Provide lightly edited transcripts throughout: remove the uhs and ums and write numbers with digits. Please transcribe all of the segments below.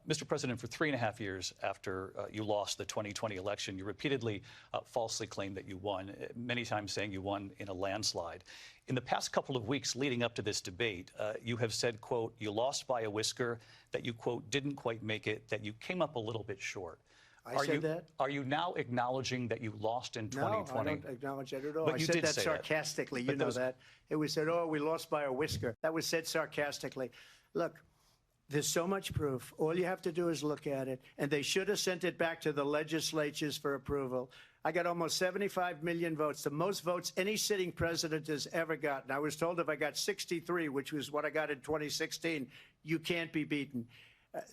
Mr. President, for 3.5 years after you lost the 2020 election, you repeatedly falsely claimed that you won, many times saying you won in a landslide. In the past couple of weeks leading up to this debate, you have said, quote, you lost by a whisker, that you, quote, didn't quite make it, that you came up a little bit short. I said that? Are you now acknowledging that you lost in 2020? No, I don't acknowledge that at all. But I you said did that say sarcastically. That. You know that. It was said, oh, we lost by a whisker. That was said sarcastically. Look, there's so much proof. All you have to do is look at it. And they should have sent it back to the legislatures for approval. I got almost 75 million votes, the most votes any sitting president has ever gotten. I was told if I got 63, which was what I got in 2016, you can't be beaten.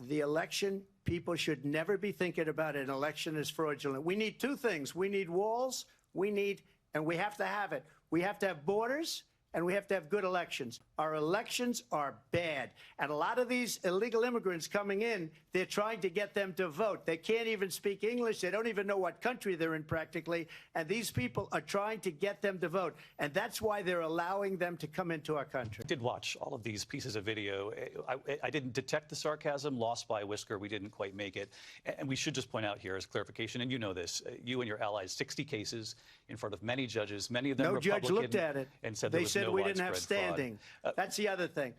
The election, people should never be thinking about an election as fraudulent. We need two things. We need walls, and we have to have it. We have to have borders, and we have to have good elections. Our elections are bad. And a lot of these illegal immigrants coming in, they're trying to get them to vote. They can't even speak English. They don't even know what country they're in practically. And these people are trying to get them to vote. And that's why they're allowing them to come into our country. I did watch all of these pieces of video. I didn't detect the sarcasm, lost by a whisker. We didn't quite make it. And we should just point out here as clarification, and you know this, you and your allies, 60 cases in front of many judges, many of them Republican. No judge looked at it. And said they said we didn't have standing. That's the other thing.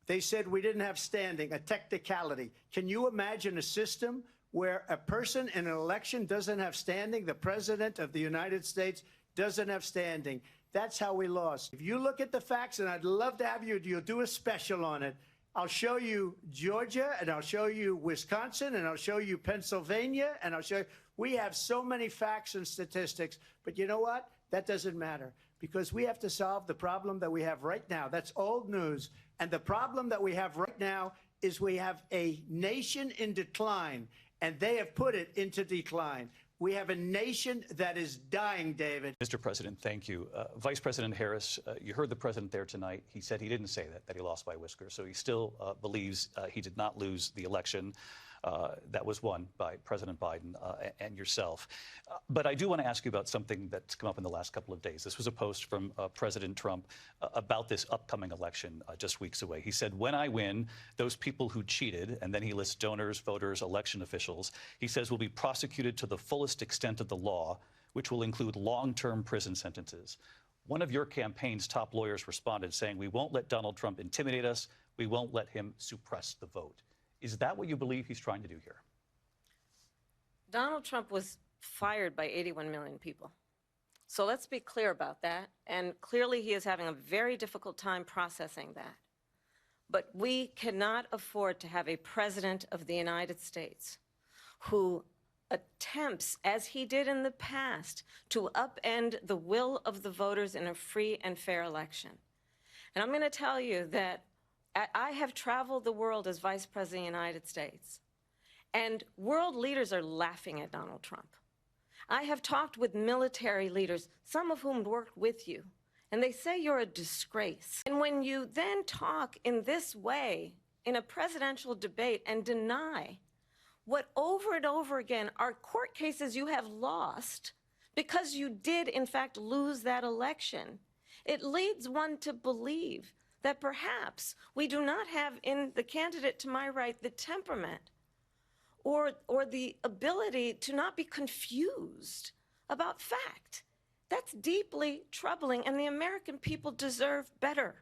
They said we didn't have standing, a technicality. Can you imagine a system where a person in an election doesn't have standing? The president of the United States doesn't have standing. That's how we lost. If you look at the facts, and I'd love to have you'll do a special on it. I'll show you Georgia, and I'll show you Wisconsin, and I'll show you Pennsylvania, and I'll show you. We have so many facts and statistics, but you know what? That doesn't matter, because we have to solve the problem that we have right now. That's old news. And the problem that we have right now is we have a nation in decline, and they have put it into decline. We have a nation that is dying, David. Mr. President, thank you. Vice President Harris, you heard the president there tonight. He said he didn't say that he lost by a whisker. So he still believes he did not lose the election that was won by President Biden and yourself. But I do want to ask you about something that's come up in the last couple of days. This was a post from President Trump about this upcoming election just weeks away. He said, when I win, those people who cheated, and then he lists donors, voters, election officials, he says will be prosecuted to the fullest extent of the law, which will include long-term prison sentences. One of your campaign's top lawyers responded saying, we won't let Donald Trump intimidate us. We won't let him suppress the vote. Is that what you believe he's trying to do here? Donald Trump was fired by 81 million people. So let's be clear about that. And clearly he is having a very difficult time processing that. But we cannot afford to have a president of the United States who attempts, as he did in the past, to upend the will of the voters in a free and fair election. And I'm going to tell you that I have traveled the world as Vice President of the United States, and world leaders are laughing at Donald Trump. I have talked with military leaders, some of whom worked with you, and they say you're a disgrace. And when you then talk in this way in a presidential debate and deny what over and over again are court cases you have lost because you did, in fact, lose that election, it leads one to believe that perhaps we do not have in the candidate to my right the temperament or the ability to not be confused about fact. That's deeply troubling, and the American people deserve better.